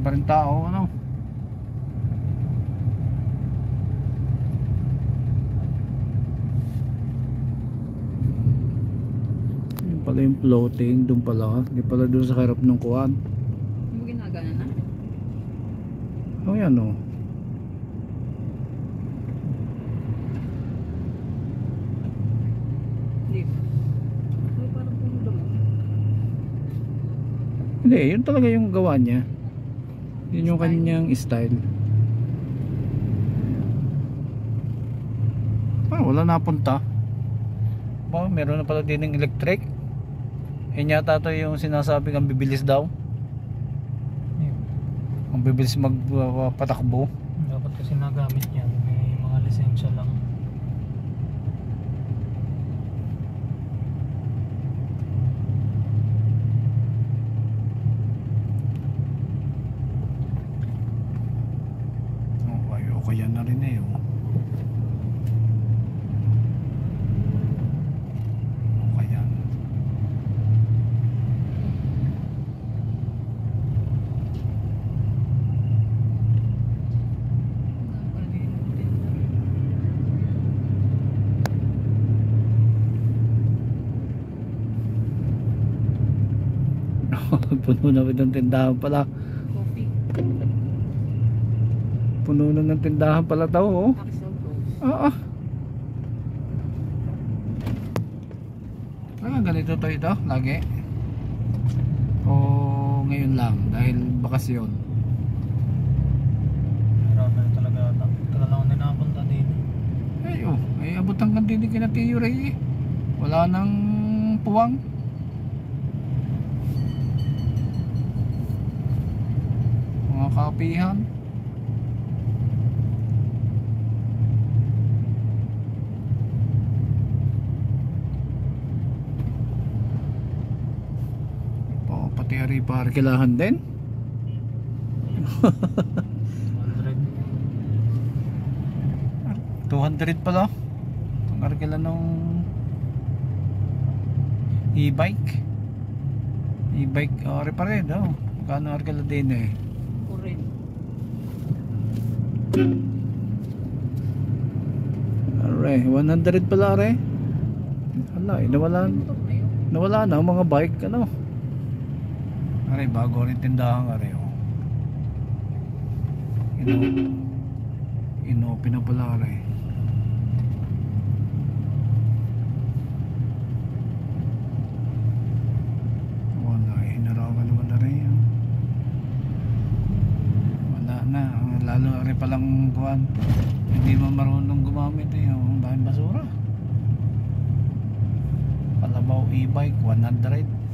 pa rin tao, ano? Yun pala yung floating, doon pala. Hindi pala doon sa harap ng kuwan. Hindi mo ginagana na? Oh, yan oh. Hindi. Ay, parang puno mo. Hindi, yun talaga yung gawa niya. Yun yung kanyang style. Wala napunta. Meron na pala din ng electric. Yan yata to yung sinasabing ang bibilis daw. Ang bibilis magpatakbo. Dapat kasi nagamit yan. May mga lisensya lang. Ayoko yan na rin eh. Puno na ng tindahan pala. Coffee. Puno na ng tindahan pala tao, oh. Axel Rose. Ganito to ito, lagi? O ngayon lang, dahil bakasyon? Marami na talaga ata. Tagal lang ako din nakapunta din. Ay abot hanggang din kina Tiyo Ray eh. Wala nang puwang. Mga kapihan. Pati ari parkilahan din. 200 pala. Ang arkila nung e-bike. E-bike, ari pa rin, oh. Magkano arkila din eh. Kurin. Are, 100 pala are. Hala, nawala na ang mga bike, ano. Are, bago rin tindahan are, oh. Inopen na pala are. Wala, hinarangan naman na rin, oh. Wala na, lalo are palang kuwan. Hindi mo marunong gumamit eh, yung bahan basura. Palabaw e-bike 100.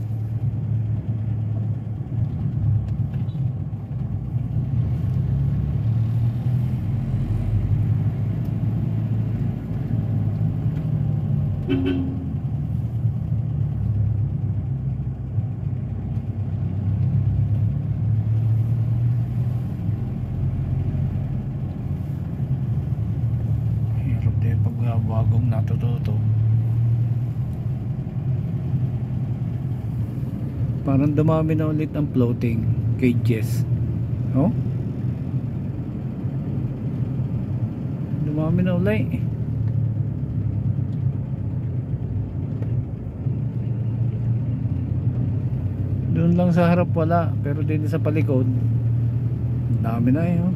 Hirap din pag bagong natututo. Parang dumami na ulit ang floating cages. Oh? Dumami na ulit. Doon lang sa harap wala, pero dito sa palikod dami na eh, oh.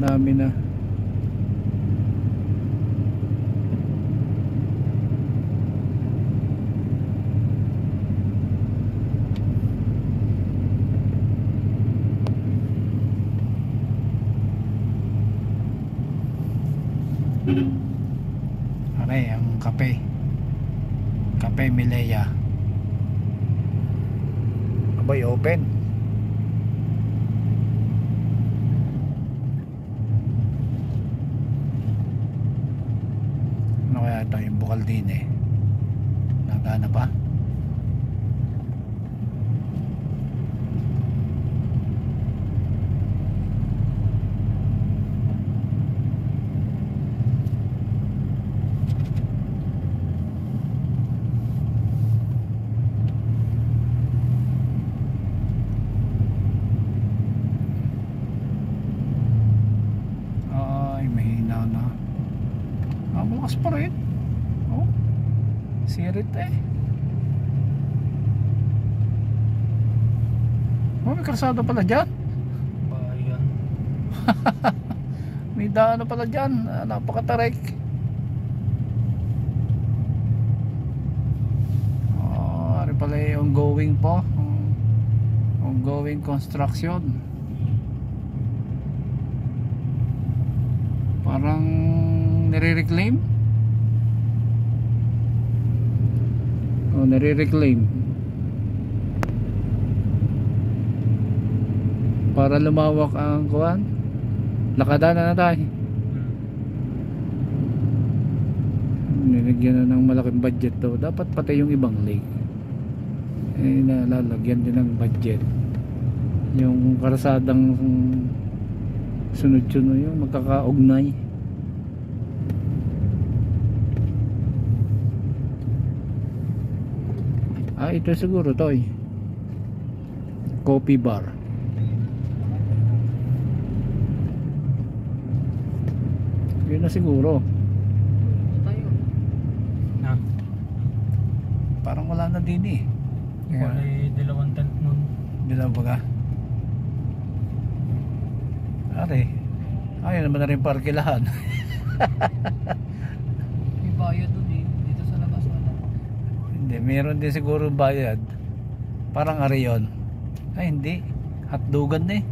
Dami na. Aray, ang kape Milea. Abay, open. Ano kaya ito yung bukal din eh. Nagana pa. Lakas pa rin. Oh, sirit eh. Oh, may karsada pala dyan. Bayan. May daan na pala dyan. Napakatarek. Oh, ari pala yung ongoing po. Ongoing construction. Parang nire-reclaim. Oh, nire-reclaim. Para lumawak ang kuwan. Nakadana na tayo. Nilagyan na ng malaking budget to. Dapat pati yung ibang lake nalalagyan din ng budget. Yung karasadang sunod-sunod yung magkakaugnay. Ito siguro to eh. Coffee bar. Yun na siguro. Tayo. Na. Parang wala na din eh. Walay dalawang tent nun. Dilaw ba ka? Are, ayaw naman na rin parkilahan. May bayad doon eh. Dito sa labas wala. Hindi, meron din siguro bayad. Parang are yun. Ay hindi, hotdogan na eh.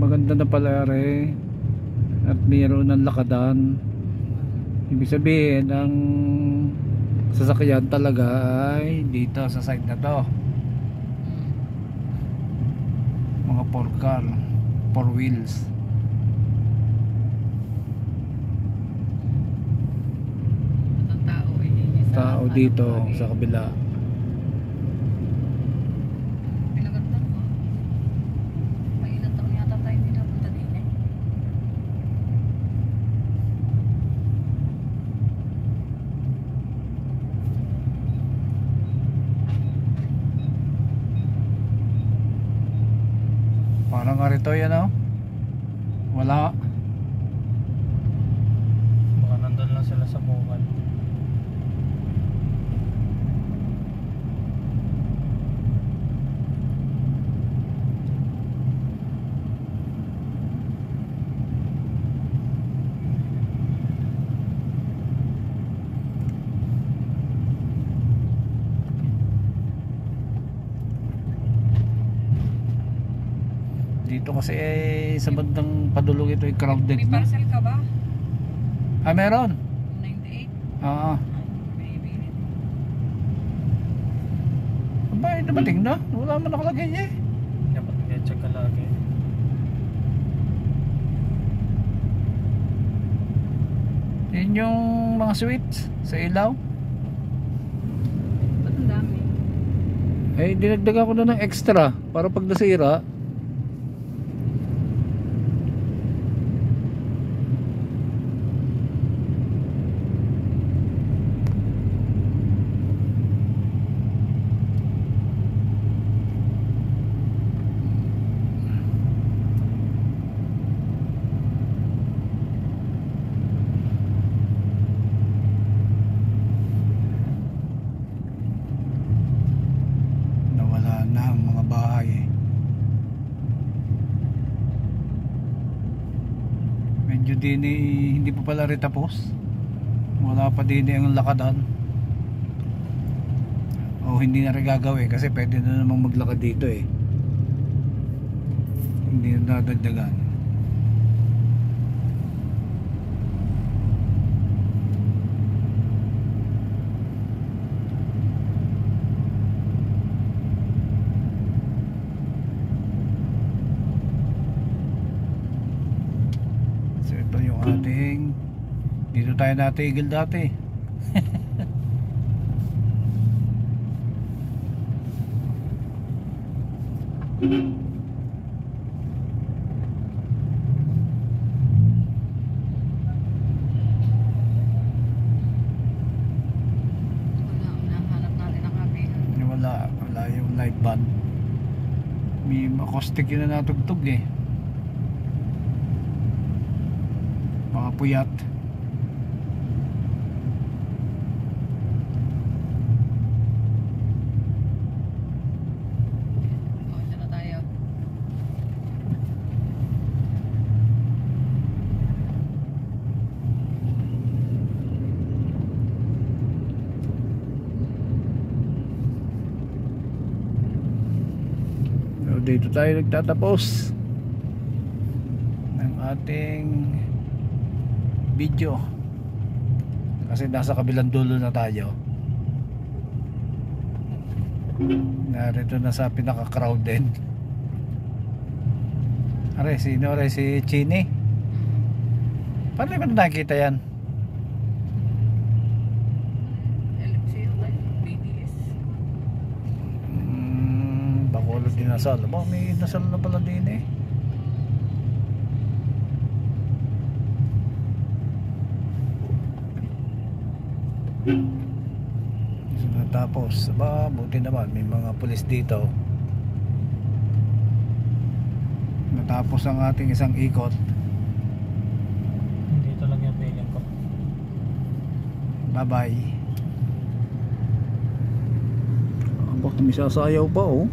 Maganda na pala are. At mayroon ng lakadan. Ibig sabihin ang sasakyan talaga ay dito sa side na to. Mga 4 car, 4 wheels. At ang tao eh. Tao dito sa kabila. Pinagandang mo. May ilang taon yata tayo nila din eh. Parang nga rito yan oh. Wala. Baka nandun lang sila sa bukal. Dito kasi sa bandang padulong ito ay crowded May na. parcel ka ba? Ah, meron. 98? Ah, Binibili. aba, dumating na. Wala man nakalagay niya eh. Dapat i-check ka lagi. Yun yung mga sweets sa ilaw. Ba't ang dami? Eh, dinagdagan ko na ng extra para pag nasira. Nawala na ang mga bahay eh. Medyo din eh, hindi pa pala rin tapos. Wala pa din eh ang lakadan. O hindi na rin gagawin kasi pwede na namang maglakad dito eh. Hindi na dadagdagan. So ito yung ating, dito tayo natigil dati. pipe ban. May caustic yun na natugtog eh. Mga puyat. Oh, dyan na tayo. So, dito tayo nagtatapos ng ating video kasi nasa kabilang dulo na tayo. Narito na sa pinaka-crowded. Are, sino? Are, si Chini? Paano ko nakikita yan? LMCO tayo. BTS. Bacolod dinasal. Ba, may dinasal na pala din eh. So, natapos. Ba, buti naman may mga pulis dito. Natapos ang ating isang ikot. Dito lang yung feeling ko. Bye bye. Aba, may sasayaw pa oh.